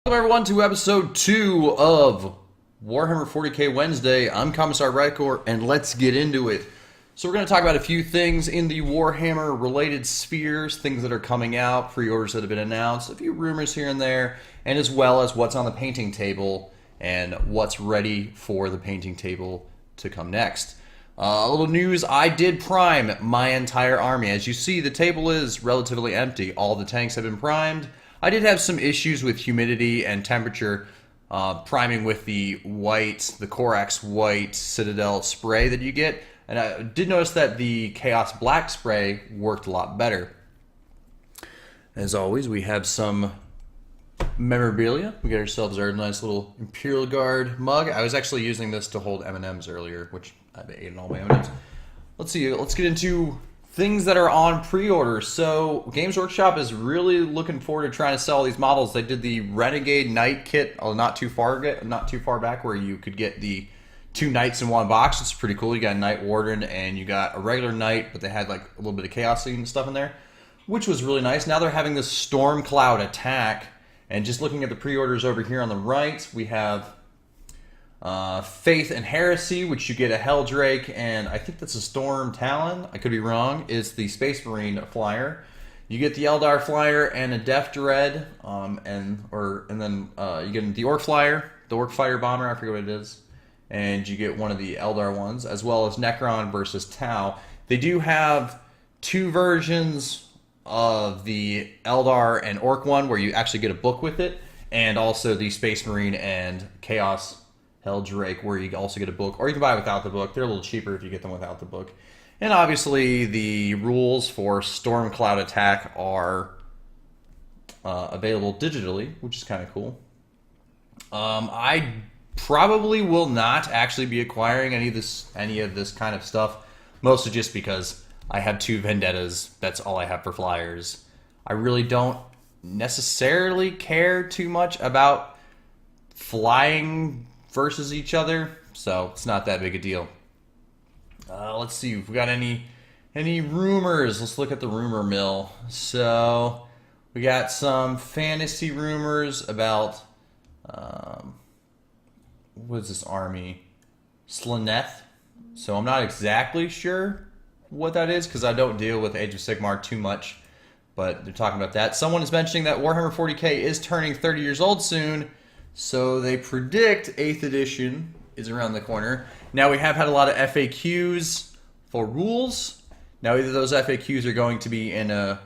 Welcome everyone to episode 2 of Warhammer 40K Wednesday. I'm Commissar Rycor, and let's get into it. So we're going to talk about a few things in the Warhammer related spheres, things that are coming out, pre-orders that have been announced, a few rumors here and there, and as well as what's on the painting table and what's ready for the painting table to come next. A little news, I did prime my entire army. As you see, the table is relatively empty. All the tanks have been primed. I did have some issues with humidity and temperature priming with the Corax white Citadel spray that you get. And I did notice that the Chaos black spray worked a lot better. As always, we have some memorabilia. We got ourselves our nice little Imperial Guard mug. I was actually using this to hold M&Ms earlier, which I've eaten all my M&Ms. Let's see, let's get into things that are on pre-order. So Games Workshop is really looking forward to trying to sell these models. They did the Renegade Knight kit not too far back, where you could get the 2 knights in one box. It's pretty cool. You got a Knight Warden and you got a regular knight, but they had like a little bit of chaos and stuff in there, which was really nice. Now they're having this Storm Cloud attack, and just looking at the pre-orders over here on the right, we have Faith and Heresy, which you get a Helldrake, and I think that's a Storm Talon. I could be wrong. It's the Space Marine flyer. You get the Eldar flyer and a Death Dread, and then you get the Orc flyer, the Orc Fire Bomber. I forget what it is, and you get one of the Eldar ones, as well as Necron versus Tau. They do have 2 versions of the Eldar and Orc one, where you actually get a book with it, and also the Space Marine and Chaos Helldrake, where you also get a book, or you can buy it without the book. They're a little cheaper if you get them without the book. And obviously, the rules for Storm Cloud Attack are available digitally, which is kind of cool. I probably will not actually be acquiring any of this kind of stuff, mostly just because I have 2 Vendettas. That's all I have for flyers. I really don't necessarily care too much about flying versus each other, so it's not that big a deal. Let's see if we got any rumors. Let's look at the rumor mill. So we got some fantasy rumors about what is this army? Slaneth. So I'm not exactly sure what that is, because I don't deal with Age of Sigmar too much, but they're talking about that. Someone is mentioning that Warhammer 40K is turning 30 years old soon, so they predict 8th edition is around the corner. Now, we have had a lot of FAQs for rules. Now, either those FAQs are going to be in a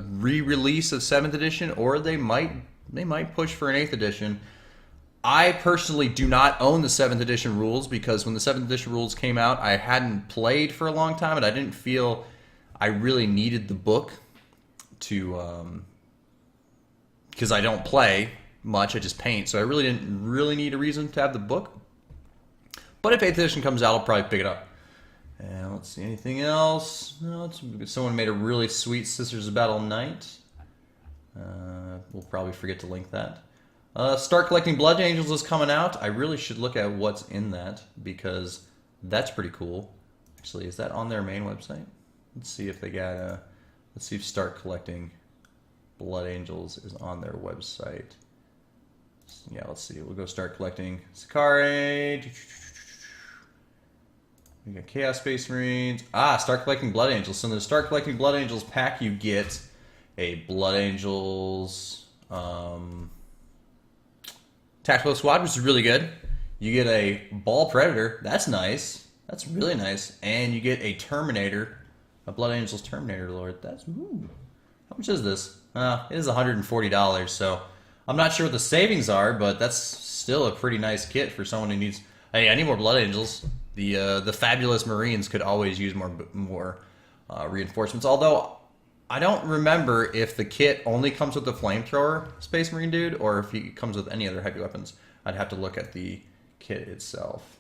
re-release of 7th edition, or they might push for an 8th edition. I personally do not own the 7th edition rules, because when the 7th edition rules came out, I hadn't played for a long time, and I didn't feel I really needed the book to, because I don't play much, I just paint, so I really didn't need a reason to have the book. But if 8th edition comes out, I'll probably pick it up. And let's see, anything else? No, someone made a really sweet Sisters of Battle Knight. We'll probably forget to link that. Start Collecting Blood Angels is coming out. I really should look at what's in that, because that's pretty cool. Actually, is that on their main website? Let's see if they got let's see if Start Collecting Blood Angels is on their website. Yeah, let's see. We'll go Start Collecting Sakari. We got Chaos Space Marines. Start Collecting Blood Angels. So in the Start Collecting Blood Angels pack, you get a Blood Angels Tactical Squad, which is really good. You get a Ball Predator. That's nice. That's really nice. And you get a Terminator, a Blood Angels Terminator Lord. That's, ooh. How much is this? It is $140, so I'm not sure what the savings are, but that's still a pretty nice kit for someone who needs. Hey, I need more Blood Angels. The fabulous Marines could always use more reinforcements. Although I don't remember if the kit only comes with the flamethrower Space Marine dude, or if he comes with any other heavy weapons. I'd have to look at the kit itself.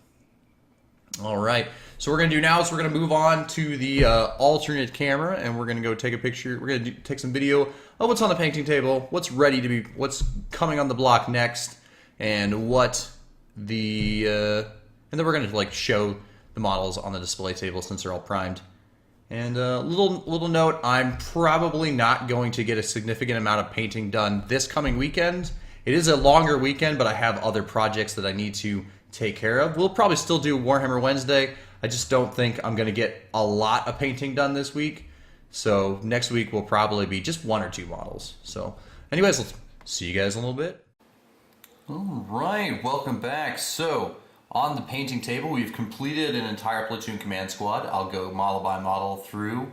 All right, so what we're gonna do now is we're gonna move on to the alternate camera, and we're gonna go take a picture. We're gonna take some video of what's on the painting table, what's ready to be, what's coming on the block next, and what the and then we're gonna like show the models on the display table since they're all primed. And a little note: I'm probably not going to get a significant amount of painting done this coming weekend, It is a longer weekend, but I have other projects that I need to take care of. We'll probably still do Warhammer Wednesday. I just don't think I'm going to get a lot of painting done this week. So next week will probably be just 1 or 2 models. So anyways, let's see you guys in a little bit. All right, welcome back. So on the painting table, we've completed an entire platoon command squad. I'll go model by model through,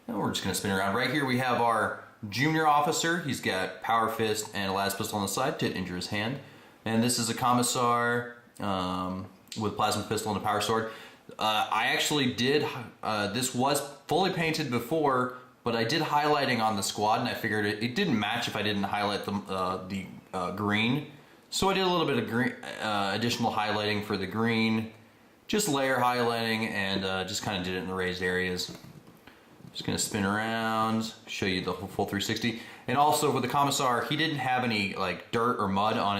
and we're just going to spin around. Right here we have our junior officer. He's got power fist and a las pistol on the side to injure his hand. And this is a commissar with plasma pistol and a power sword. I actually did, this was fully painted before, but I did highlighting on the squad, and I figured it didn't match if I didn't highlight the green. So I did a little bit of green, additional highlighting for the green, just layer highlighting, and just kind of did it in the raised areas. Just going to spin around, show you the full 360. And also with the commissar, he didn't have any like dirt or mud on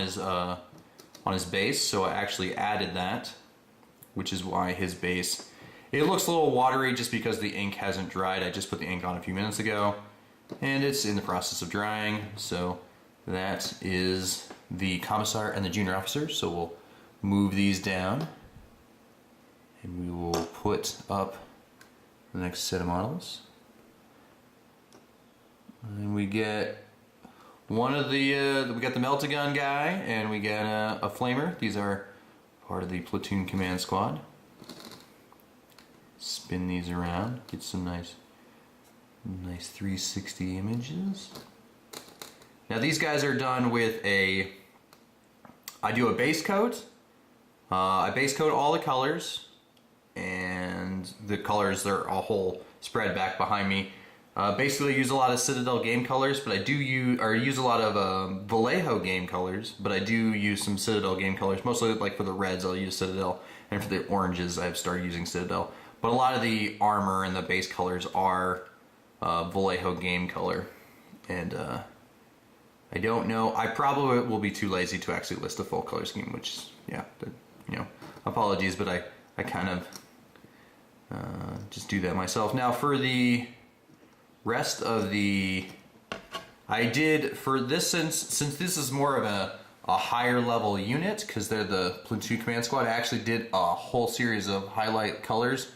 his base, so I actually added that, which is why his base, it looks a little watery just because the ink hasn't dried. I just put the ink on a few minutes ago, and it's in the process of drying. So that is the commissar and the junior officer. So we'll move these down, and we will put up the next set of models. And we get one of the, we got the Meltagun guy, and we got a flamer. These are part of the platoon command squad. Spin these around, get some nice 360 images. Now these guys are done with I do a base coat. I base coat all the colors, and the colors are a whole spread back behind me. Basically use a lot of Citadel game colors, but I use a lot of Vallejo game colors, but I do use some Citadel game colors. Mostly like for the reds I'll use Citadel, and for the oranges I've started using Citadel. But a lot of the armor and the base colors are Vallejo game color. And I don't know, I probably will be too lazy to actually list a full color scheme, which, yeah, you know, apologies, but I kind of just do that myself. Now for the rest of I did for this, since this is more of a higher level unit, because they're the platoon command squad, I actually did a whole series of highlight colors,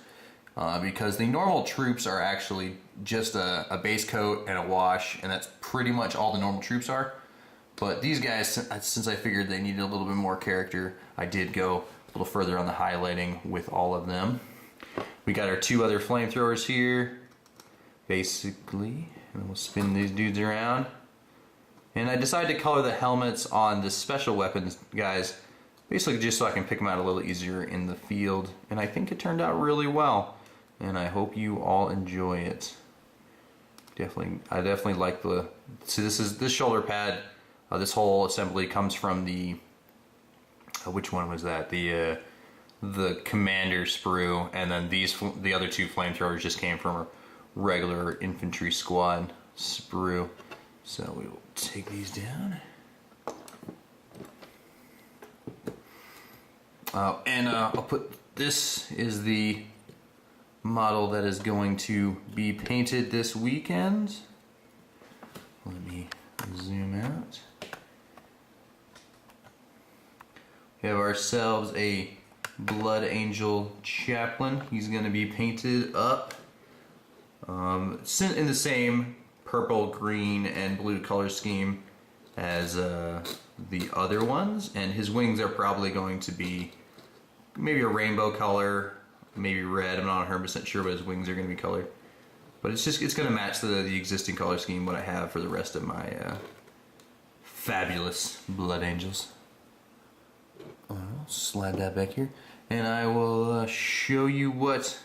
because the normal troops are actually just a base coat and a wash, and that's pretty much all the normal troops are. But these guys, since I figured they needed a little bit more character, I did go a little further on the highlighting with all of them. We got our 2 other flamethrowers here, basically, and we'll spin these dudes around. And I decided to color the helmets on the special weapons guys, basically just so I can pick them out a little easier in the field. And I think it turned out really well, and I hope you all enjoy it. I definitely like the. See, this shoulder pad. This whole assembly comes from the. Which one was that? The commander sprue, and then the other 2 flamethrowers just came from a regular infantry squad sprue. So we will take these down. And I'll put, this is the model that is going to be painted this weekend. Let me zoom out. We have ourselves a Blood Angel Chaplain. He's going to be painted up in the same purple, green, and blue color scheme as the other ones, and his wings are probably going to be maybe a rainbow color, maybe red. I'm not 100% sure, but his wings are going to be colored. But it's going to match the existing color scheme what I have for the rest of my fabulous Blood Angels. I'll slide that back here, and I will show you what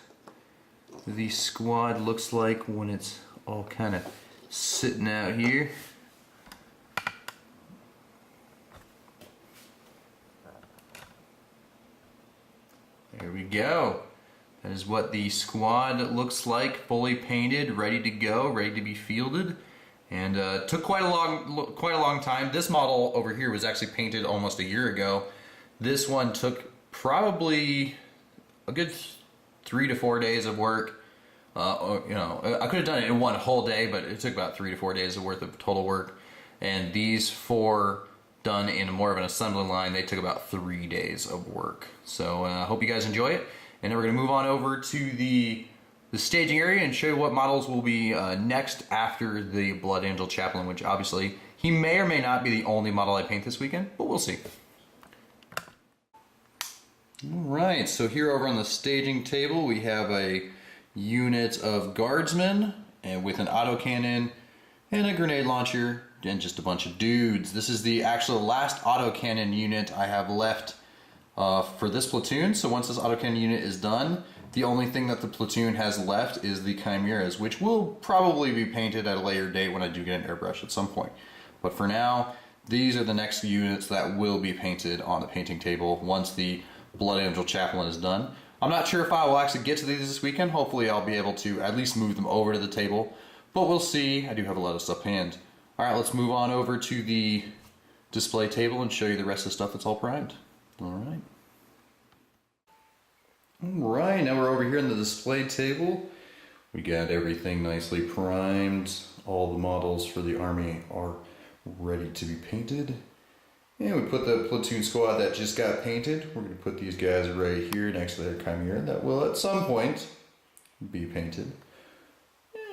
the squad looks like when it's all kind of sitting out here. There we go. That is what the squad looks like, fully painted, ready to go, ready to be fielded. And took quite a long time. This model over here was actually painted almost a year ago. This one took probably a good 3 to 4 days of work. You know, I could have done it in one whole day, but it took about 3 to 4 days worth of total work. And these 4 done in more of an assembly line, they took about 3 days of work. So I hope you guys enjoy it. And then we're going to move on over to the staging area and show you what models will be next after the Blood Angel Chaplain, which obviously he may or may not be the only model I paint this weekend, but we'll see. Alright, so here over on the staging table we have a unit of guardsmen and with an autocannon and a grenade launcher and just a bunch of dudes. This is the actual last autocannon unit I have left for this platoon. So once this autocannon unit is done, the only thing that the platoon has left is the chimeras, which will probably be painted at a later date when I do get an airbrush at some point. But for now, these are the next units that will be painted on the painting table once the Blood Angel Chaplain is done. I'm not sure if I will actually get to these this weekend. Hopefully I'll be able to at least move them over to the table, but we'll see. I do have a lot of stuff planned. Alright, let's move on over to the display table and show you the rest of the stuff that's all primed. Alright. Alright, now we're over here in the display table. We got everything nicely primed. All the models for the army are ready to be painted. And we put the platoon squad that just got painted. We're going to put these guys right here next to their chimera that will at some point be painted.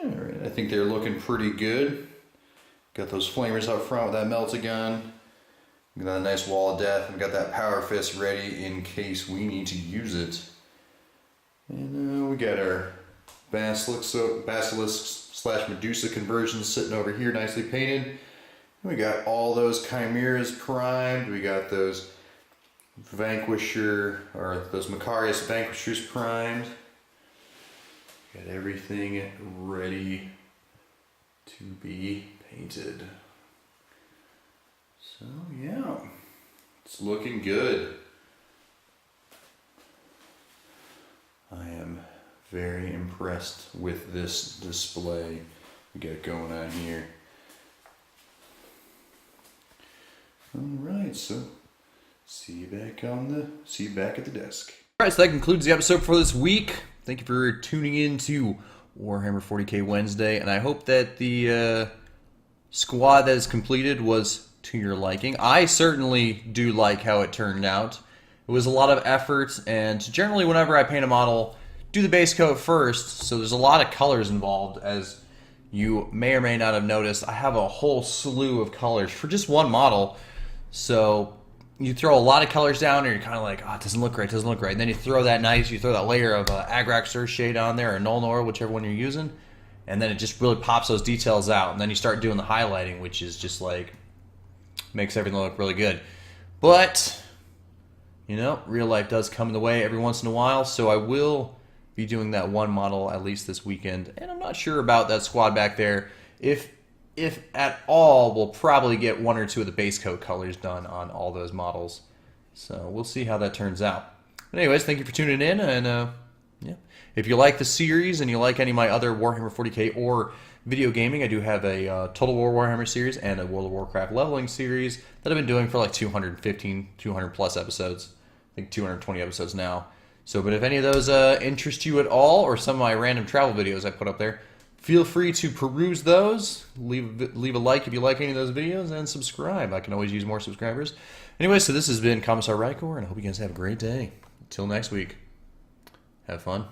Alright, I think they're looking pretty good. Got those flamers up front with that melta gun. We got a nice wall of death. We got that power fist ready in case we need to use it. And we got our basilisk slash Medusa conversions sitting over here nicely painted. We got all those chimeras primed. We got those Vanquisher, or those Macarius Vanquishers primed. Got everything ready to be painted. So yeah, it's looking good. I am very impressed with this display we got going on here. Alright, so see you back at the desk. Alright, so that concludes the episode for this week. Thank you for tuning in to Warhammer 40K Wednesday, and I hope that the squad that is completed was to your liking. I certainly do like how it turned out. It was a lot of effort, and generally whenever I paint a model, do the base coat first, so there's a lot of colors involved. As you may or may not have noticed, I have a whole slew of colors for just one model. So you throw a lot of colors down and you're kind of like, oh, it doesn't look right, it doesn't look right. And then you throw that layer of Agrax shade on there, or Nulnor, whichever one you're using, and then it just really pops those details out. And then you start doing the highlighting, which is just like, makes everything look really good. But, you know, real life does come in the way every once in a while, so I will be doing that one model at least this weekend. And I'm not sure about that squad back there. If at all, we'll probably get one or two of the base coat colors done on all those models. So we'll see how that turns out. But anyways, thank you for tuning in, and yeah. If you like the series and you like any of my other Warhammer 40K or video gaming, I do have a Total War Warhammer series and a World of Warcraft leveling series that I've been doing for like 200 plus episodes. I think 220 episodes now. So, but if any of those interest you at all, or some of my random travel videos I put up there, feel free to peruse those. Leave a like if you like any of those videos, and subscribe. I can always use more subscribers. Anyway, so this has been Commissar Rycor, and I hope you guys have a great day. Until next week, have fun.